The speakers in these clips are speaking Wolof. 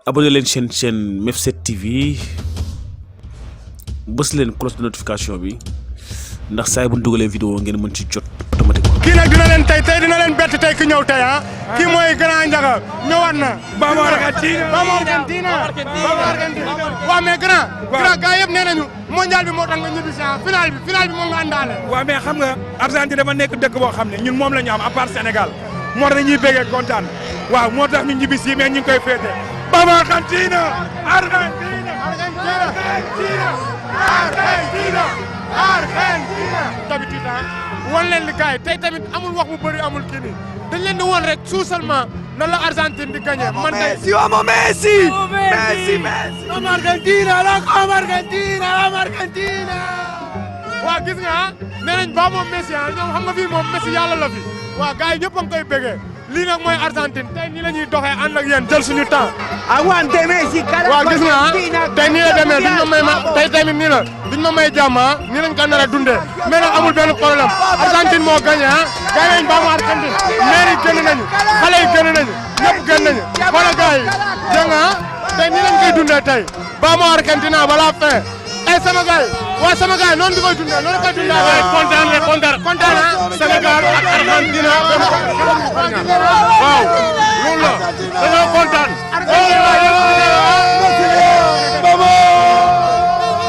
abonné leen chaîne Mef7 TV bës leen cloche de notification bi ndax saa bu ñu dugalee vidéo ngeen mën ci jot automatiquement. kii nag dina leen tey dina leen bett tey ki ñëw tey ah. kii mooy Grand Ndiaga ñëwaat na. Bamo Argentina. waaw mais grand gars yëpp nee nañu mondial bi moo tax nga ñibbi si ah final bi moom nga àndaale. waaw mais xam nga Argentine dafa nekk dëkk boo xam ne ñun moom la ñu am à part Sénégal moo tax ñuy béggee kontaan waaw moo tax ñu ñibbi si mais ñu ngi koy féete. Bamo Argentina. d'habitude wan leen li gars yi tey tamit amul wax bu bëri amul kii nii dañ leen di woon rek tout seulement nan la Argentine di gagné. man tey vamos Messi. Vamos Argentina, vamos Argentina. waa gis nga ah nee nañ ba moom Messi ah ñoom xam nga fii moom Messi yàlla la fi waa gars yi ñëpp a ngi koy bëggee lii nag mooy Argentine tey nii la ñuy doxee ànd ak yéen jël suñu temps. Aguante Messi, carajo. waaw gis nga ah tey nii la demee duñ ma may ma tey tamit nii la duñ ma may jàmm ah nii lañ ko nar a dundee mais nag amul benn problème Argentine moo gagné ah gars yi nañ ba mu Argentine maire yi génn nañu xale yi génn nañu ñëpp génn nañu wala gars yi dégg nga ah tey nii lañ koy dundee tey ba mu Argentine balaa fin ay sama gars yi waaw sama gars yi noonu di koy dundee noonu koy dundee waaye kontaan ah Sénégal ak Argentine waaw loolu la dañoo kontaan.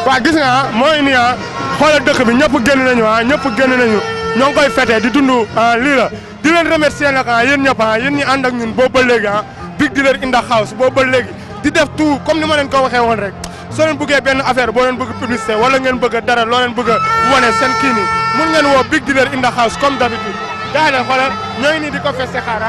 waaw gis nga mooy nii ah xoolal dëkk bi ñëpp génn nañu ñoo ngi koy fêté di dund lii la di leen remercier nag yéen ñëpp yéen ñi ànd ak ñun boobu ba léegi Big Dealer in the house boobu ba léegi di def tout comme ni ma leen ko waxee woon rek soo leen bëggee benn affaire boo leen bëgg publicité wala ngeen bëgg dara loo leen bëgg a wane seen kii nii mun ngeen woo Big Dealer in the house comme d'habitude gars yi xoolal ñoo ngi nii di ko feste xaar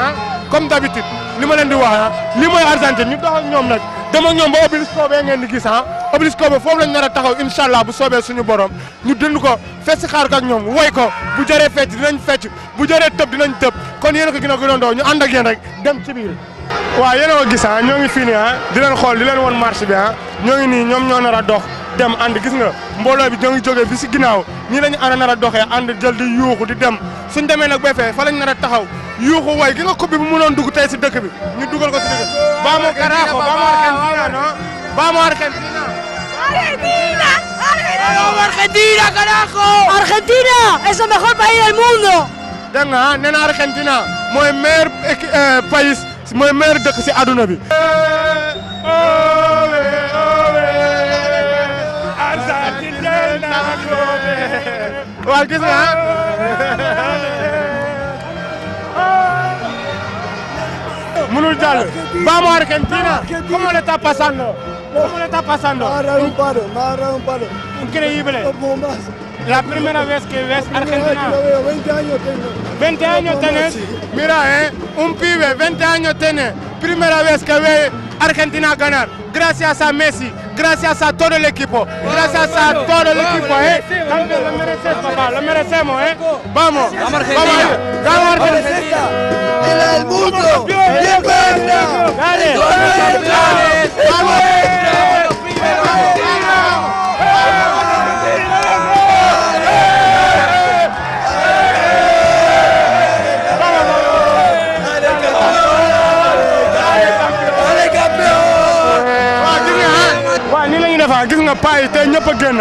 comme d'habitude li ma leen di wax li mooy Argentine ñu dox ak ñoom nag dem ak ñoom ba Obélisco bee ngeen di gis Obélisco ba foofu lañ nar a taxaw incha allah bu soobee suñu borom ñu dund ko festi xaar ko ak ñoom woy ko bu jëree fecc dinañ fecc bu jëree tëb dinañ tëb kon yéen a ko gën a gënandoo ñu ànd ak yéen rek dem ci biir. waaw yéen a ko gis ñoo ngi fii nii di leen xool di leen won marche bi ñoo ngi nii ñoom ñoo nar a dox dem ànd gis nga mbooloo bi ñoo ngi jógee bi si ginnaaw nii la ñu nar a doxee ànd jël di yuuxu di dem suñ demee nag ba fee fa lañ nar a taxaw yuuxu way gi nga coupe bi bu mënoon dugg tey si dëkk bi ñu dugal ko si dëkk vamos carajo vamos Argentina no vamos Argentina ¡Vamos Argentina, carajo! ¡Argentina es el mejor país del mundo! dégg nga nee na Argentina mooy meilleur pays mooy meilleur dëkk si àdduna bi. waaw gis nga mënul jàll. vamos Argentina. ¿Cómo le está pasando? ¿Cómo le está pasando? Me agarraron un palo. Increíble. No más. La primera vez que ves Argentina. Lo veo, 20 años tengo. 20 años tenés. Mira, un pibe, 20 años tiene. Primera vez que ve Argentina ganar. Gracias a Messi, gracias a todo el equipo. Gracias a todo el equipo, También lo mereces, papá, lo merecemos, Vamos. Vamos Argentina. Vamos Argentina. ¡Es la del mundo! ¡Bien, dale! ¡Vamos! gis nga paa yi tey ñëpp a génn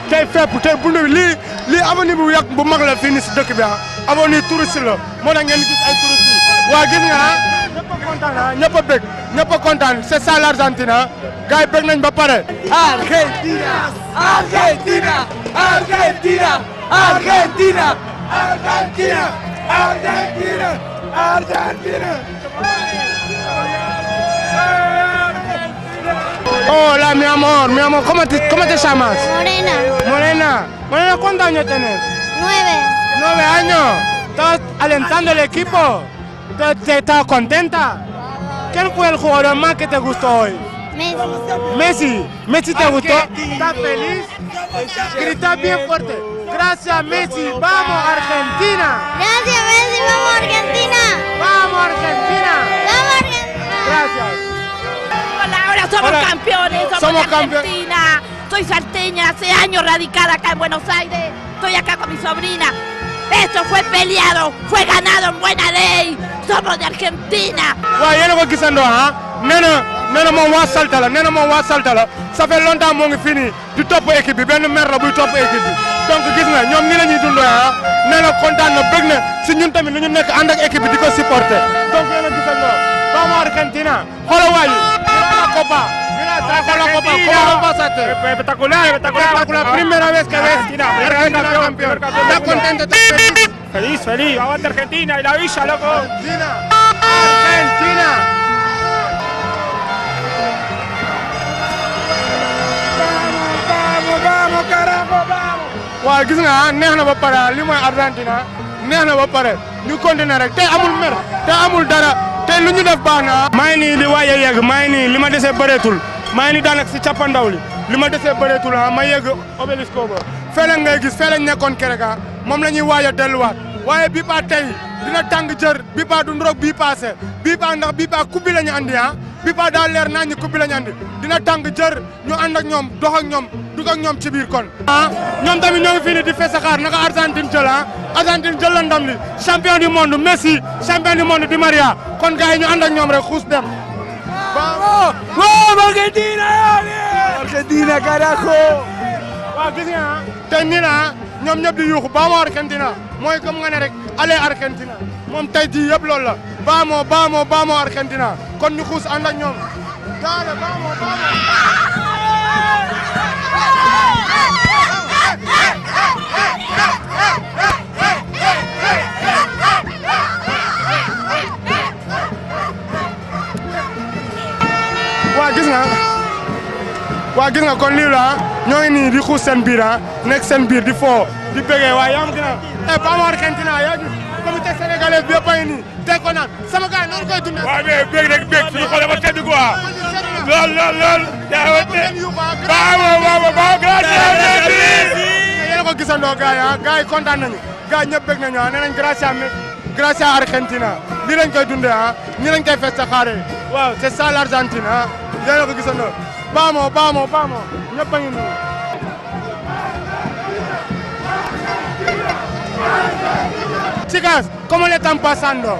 tey fépp tey bundu bi lii avenue bu mag la fii nii si dëkk bi avenue touriste la moo tax ngeen gis ay touriste yi waa gis nga ñëpp a kontaan ñëpp a bëgg ñëpp a kontaan c'est ça l'Argentine gars yi bëgg nañ ba pare. Argentina, Argentina, Argentina, Argentina, Argentina, Argentina, Argentina. Hola, mi amor, ¿cómo te llamas? Morena, Morena, ¿cuántos años tenés? 9. 9 años. ¿Estás alentando el equipo? ¿Estás contenta? ¿Quién fue el jugador más que te gustó hoy? Messi. ¿Messi te gustó? ¿Estás feliz? Grita bien fuerte. Gracias, Messi. ¡Vamos, Argentina! Gracias, Messi. Vamos, Argentina. ¡Vamos, Argentina! Vamos, Argentina. Gracias. Hola, ahora somos campeones, somos de Argentina. Soy salteña, hace años radicada acá en Buenos Aires. Estoy acá con mi sobrina. Esto fue peleado, fue ganado en buena ley. Somos de Argentina. waaw yéen a ko gisandoo nee na nee na moom waa Salta la nee na moom waa Salta la ça fait longtemps moo ngi fini di topp équipe bi benn mer la buy topp équipe bi donc gis nga ñoom ni la ñuy dundee ah nee na kontaan na bëgg na si ñun tamit lu ñu nekk ànd ak équipe bi di ko supporter donc yéen a gis nga vamos Argentina xoolal waa yi la Copa trajo la Copa ¿cómo lo pasaste? Espectacular, primera vez que ves Argentina campeón. ¿Estás contento? Feliz, feliz, aguante Argentina y la villa, loco. Argentina. Vamos, carajo, vamos. waaw gis nga neex na ba pare li mooy Argentina neex na ba pare ñu continuer rek te amul mer te amul dara te lu ñu def baax na. maa ngi nii di waaj a yegg maa ngi nii li ma desee bëreetul maa ngi nii daanaka si cappandaw li ma desee bëreetul ah ma yegg obélisque ba fee lañ ngay gis fee lañ nekkoon keroog ah moom la ñuy waaj a delluwaat waaye bii ba tey dina tàng jër bii ba du ndroog bii paase bii ba ndax bii ba coupe bi la ñu andi ah bii ba daa leer naa ñu coupe bi la ñu andi dina tàng jër ñu ànd ak ñoom dox ak ñoom dugg ak ñoom ci biir kon. ah ñoom tamit ñoo ngi fii nii di fesaxaar naka Argentine jël ah Argentine jël la ndam li champion du monde Messi champion du monde Di Maria kon gars yi ñu ànd ak ñoom rek xuus dem. ¡Vamos! Argentina! Argentina, carajo. waaw gis nga ah tey nii la ñoom ñëpp di yuuxu vamos Argentina mooy comme nga ne rek allez Argentina moom tey jii yëpp loolu la vamos Argentina kon ñu xuus ànd ak ñoom daale vamos. waa gis nga kon lii la ñoo ngi nii di xuus seen biir nekk seen biir di foo di bëggee waaye yaa ngi gën vamos Argentina yaa gis comité sénégalais bi yëpp a ngi nii teg ko naan sama gars yi noonu koy dundee. waaw mais bëgg rek bëgg suñu xol dafa sedd quoi. lool. Vamos, gracias. yéen a ko gisandoo gars yi kontaan nañu gars yi ñëpp bëgg nañu nee nañ gracias Argentina lii lañ koy dundee nii lañ koy festejaare waaw c'est ça l'Argentine yéen a ko gisandoo. Vamos, ñëpp a ngi nii. Chicas, ¿cómo le están pasando?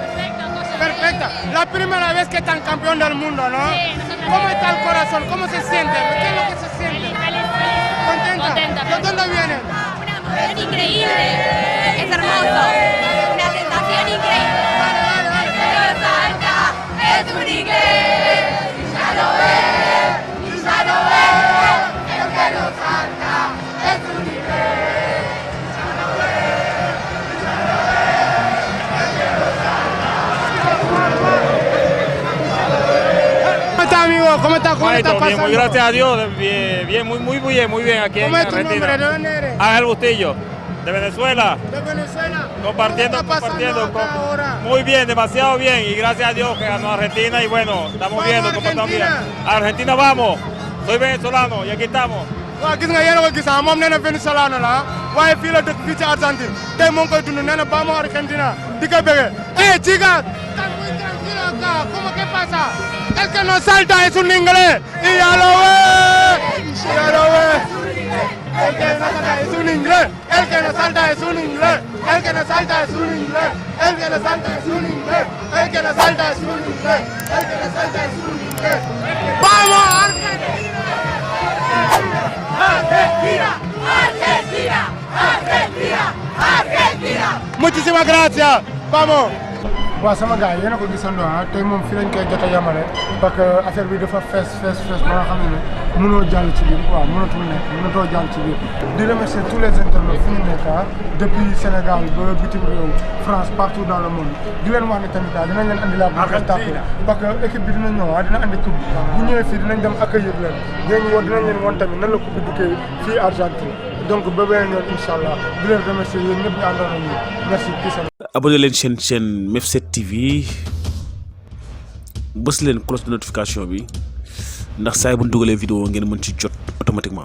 Perfecta. La primera vez que están campeón del mundo, ¿no? Sí, ¿Cómo está el corazón? ¿Cómo se siente? ¿Qué es lo que se siente? ¿Contenta? ¿De dónde vienen? Una emoción increíble. Es hermoso. Una sensación increíble. Salta, es un inglés. Y ya lo ves. El que no salta es un inglés. Ya lo ves. ¿Cómo está, amigo? ¿Cómo está pasando? Bien, muy gracias a Dios, bien, muy bien aquí en ¿Cómo es tu Argentina. nombre? ¿De dónde eres? Ángel Bustillo, de Venezuela, De Venezuela. compartiendo. ¿Qué está pasando acá ahora? Muy bien, demasiado bien, y gracias a Dios que ganó Argentina, y bueno, estamos ¡Vamos, viendo cómo estamos bien. Argentina! Argentina, vamos, soy venezolano, y aquí estamos. waaw gis nga yéen a ko gis moom nee na Venezuela la waaye fii la dëkk fii ci Argentine tey moo ngi koy dund nee na vamos Argentina di ko bëggee. Chicas, están muy tranquilos acá. ¿Cómo que pasa? El que no salta es un inglés y ya lo ve. El que no salta es un inglés. El que no salta es un inglés. El que no salta es un inglés. El que no salta es un inglés. El que no salta es un inglés. El que no salta es un inglés. ¡Vamos Argentina! Argentina. Muchísimas gracias. Vamos. waaw sama gars yi yéen a ko gisandoo tey moom fi lañ koy jot a yamale parce que affaire bi dafa fees ba nga xam ne mënoo jàll ci biir waaw mënatoo jàll ci biir. di remercier tous les internautes fi ñu nekk depuis Sénégal ba bitim réew France partout dans le monde di leen wax ne tamit dinañ leen andi laa bu tàpp parce que équipe bi dina ñëw dina andi coupe bu ñëwee fii dinañ dem accueillir leen dinañ leen woon tamit nan la coupe bi duggee fii Argentine donc ba beneen yoon incha allah di leen remercier yéen ñëpp ñu àndoon ak ñun merci. abonné leen chaîne MEF7 TV bës leen cloche de notification bi ndax saa yi bu ñu dugalee vidéo ngeen mën ci jot automatiquement.